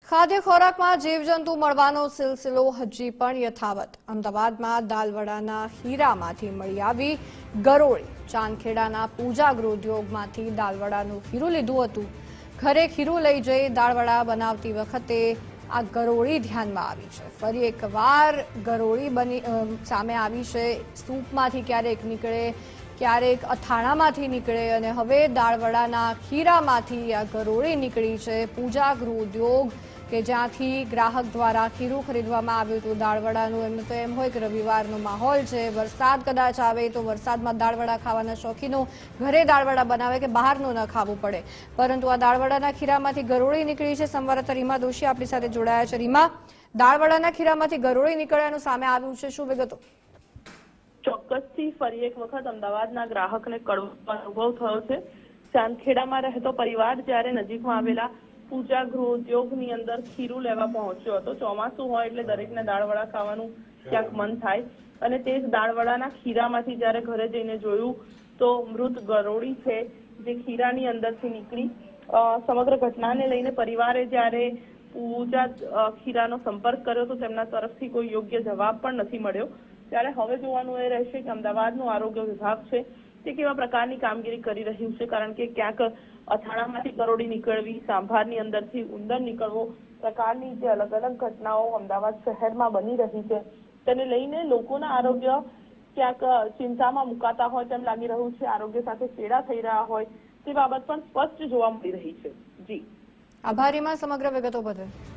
ખાદ્ય ખોરાકમાં જીવજંતુ મળવાનો સિલસિલો હજી પણ યથાવત। અમદાવાદમાં દાલવડાના હીરામાંથી મળી આવી ગરોળી। ચાંદખેડાના પૂજા ગૃહોદ્યોગમાંથી દાલવડાનું ખીરું લીધું હતું। ઘરે ખીરું લઈ જઈ દાળવડા બનાવતી વખતે આ ગરોળી ધ્યાનમાં આવી છે। ફરી એકવાર ગરોળી સામે આવી છે। સૂપમાંથી ક્યારેક નીકળે, ક્યારેક અથાણામાંથી નીકળે અને હવે દાળવડાના ખીરામાંથી આ ગરોળી નીકળી છે। પૂજા ગૃહોદ્યોગ કે જ્યાંથી ગ્રાહક દ્વારા ખીરું ખરીદવામાં આવ્યું હતું દાળવડાનું। એમને તો એમ હોય કે રવિવારનો માહોલ છે, વરસાદ કદાચ આવે તો વરસાદમાં દાળવડા ખાવાના શોખીનો ઘરે દાળવડા બનાવે કે બહારનું ન ખાવું પડે, પરંતુ આ દાળવડાના ખીરામાંથી ગરોળી નીકળી છે। સંવાદદાતા રીમા દોશી આપણી સાથે જોડાયા છે। રીમા, દાળવડાના ખીરામાંથી ગરોળી નીકળ્યાનું સામે આવ્યું છે, શું વિગતો? ચોક્કસથી ફરી એક વખત અમદાવાદના ગ્રાહકને કડવો અનુભવ થયો છે। ચાંદખેડામાં રહેતો પરિવાર જ્યારે નજીકમાં આવેલા પૂજા ગૃહોદ્યોગની અંદર ખીરું લેવા પહોંચ્યો હતો। ચોમાસું હોય એટલે દરેકને દાળવડા ખાવાનું ક્યાંક મન થાય અને તે જ દાળવડાના ખીરામાંથી જ્યારે ઘરે જઈને જોયું તો મૃત ગરોળી છે જે ખીરાની અંદરથી નીકળી। સમગ્ર ઘટનાને લઈને પરિવારે જ્યારે પૂજા ખીરાનો સંપર્ક કર્યો તો તેમના તરફથી કોઈ યોગ્ય જવાબ પણ નથી મળ્યો। ત્યારે હવે જોવાનું એ રહેશે કે અમદાવાદનું આરોગ્ય વિભાગ છે તે કેવા પ્રકારની કામગીરી કરી રહ્યું છે, કારણ કે ક્યાંક અથાણામાંથી ગરોળી નીકળવી, સાંભારની અંદરથી ઉંદર નીકળવો પ્રકારની જે અલગ અલગ ઘટનાઓ અમદાવાદ શહેરમાં બની રહી છે તેને લઈને લોકોના આરોગ્ય ક્યાંક ચિંતામાં મુકાતા હોય તેમ લાગી રહ્યું છે। આરોગ્ય સાથે ચેડા થઈ રહ્યા હોય તે બાબત પણ સ્પષ્ટ જોવા મળી રહી છે। જી, આભારીમાં સમગ્ર વિગતો બદલ।